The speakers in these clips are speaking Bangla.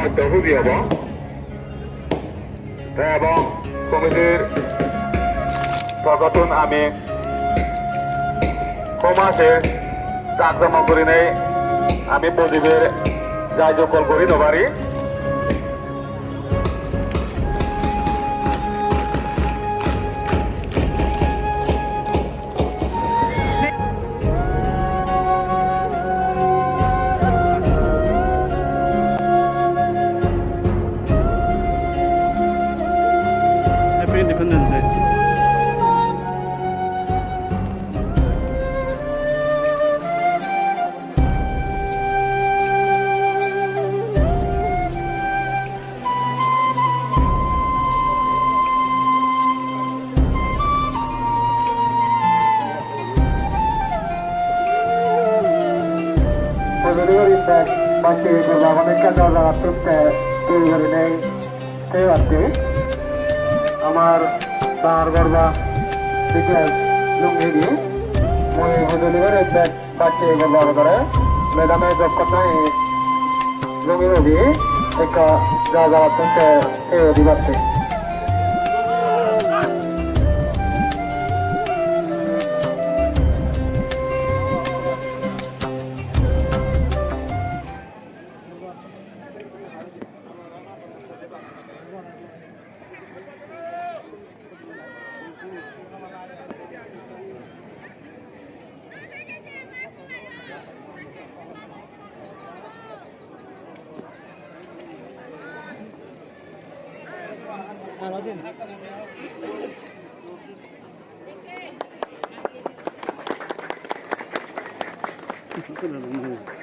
দায়িত্ব বুঝি হব এবং কমিটির তখন আমি কমাসে ডাক জমা করি নেই আমি প্রদীপের যাই যোগল করি নবারি Independence Day. Masih berlawanan dalam tuntut tujuan tewati, amar bar barba tiket lungi di, mau hudulnya rebet masih berlawanan, medamnya jokotnya lungi lagi, eka dalam tuntut tewati bati.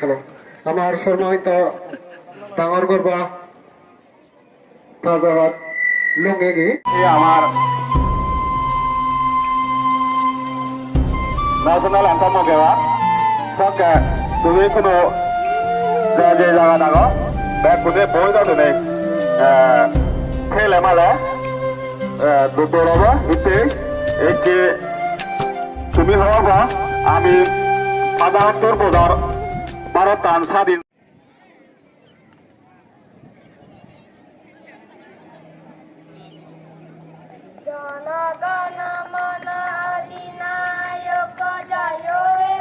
Halo, আমার সম্মানিত ডাঙর গর্বা রাজাবাদ লুঙ্গি আমার ন্যাশনাল অ্যান্থাম গেবা সকে তুমি কোনো যে জায়গা থাকো ব্যাগ কোথায় বই দাও নেই খেলে মালে দৌড়াবা ইতে এই যে তুমি হওয়া আমি সাধারণতর বোধার ভারত টান স্বাধীন জনগণ মন অধিনায়ক জয় হে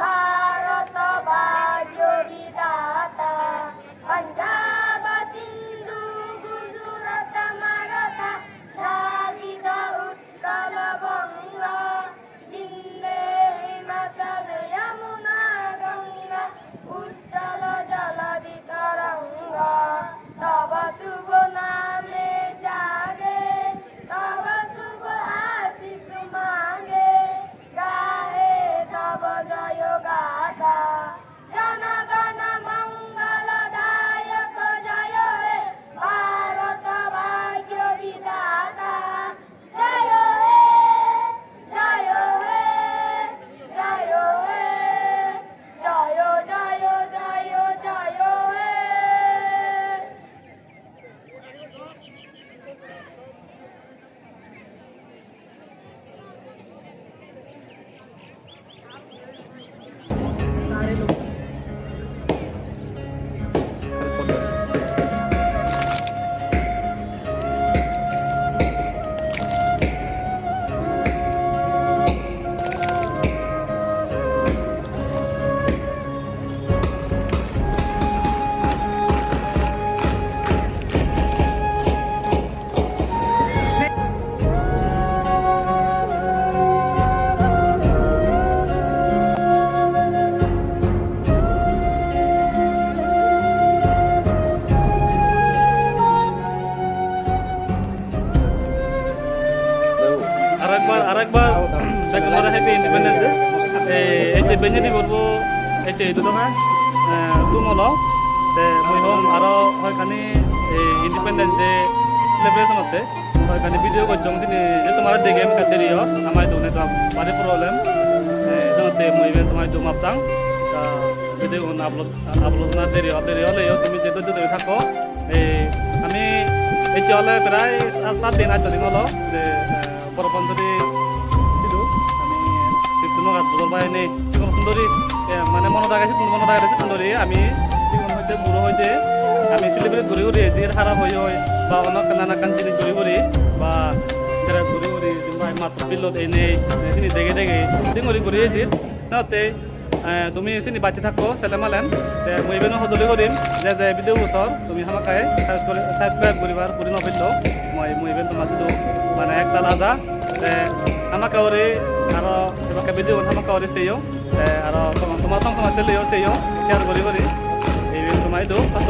ভারত ভাগ্য বিধাতা পঞ্জাব সিন্ধু গুজরাট মারাঠা দ্রাবিড় উৎকল বঙ্গ বিন্দে হিমাচল যমুনা গঙ্গা উচ্চল জলধি তরঙ্গা তব শুভ নামে জাগে তব শুভ আশিস মাগে গাহে তব জয় গাথা জনগণ মঙ্গল দায়ক জয় হে ভারত ভাগ্য বিধাতা জয় হে জয় হে জয় হে জয় জয় জয় জয় হে আরেকবার বেঙ্গলের হ্যাপি ইন্ডিপেন্ডেন্স ডে এই যে বেঞ্জেনি বলবো এই যে এইটো টকা তুমল মই হম আরো হয়খানি ইন্ডিপেন্ডেন্স ডে সেলিব্রেশনতে হয়খানি ভিডিও করছং যে তোমার দেখে আমি কাদেরি আমার দুনে তো বারে প্রবলেম জনতে মই তোমার তো মাপচাং ভিডিও আপলোড না দেরি হলে তুমি যেহেতু যদি থাকো আমি এই চলে প্রায় 7 দিন 8 দিন হলো যে বড় পঞ্চরি ছিল আমি কীর্তন গাছ বাইনে সিগুন সুন্দরী মানে মনে দাগাইছে সুন্দরী আমি সিগুন হইতে বুড়ো হইতে আমি সেলিব্রেট ঘুরি ঘুরি যে খারাপ হয় বা অনেক নানা কান জিনিস ঘুরি ঘুরি বা যারা ঘুরি ঘুরি মাত্র পিলত এনে চিনি দেখে দেখে চিঙৰি ঘুরি আছি তাতে তুমি চিনি বাচি থাকো চেলেমালেন তে মই ইবেনো সজুলি কৰিম যে ভিডিঅ' বছৰ তুমি আমাকাই সাবস্ক্রাইব করিবার করি নফেললো মই ইবেন তোমার শুধু মানে একটা রাজা আমাকে ওরে আরো এবার ভিডিও আমাকে ওরে সেইও আর তোমার সঙ্গে তোমার তেলেও সেইও শেয়ার করি এই তোমায় দো কত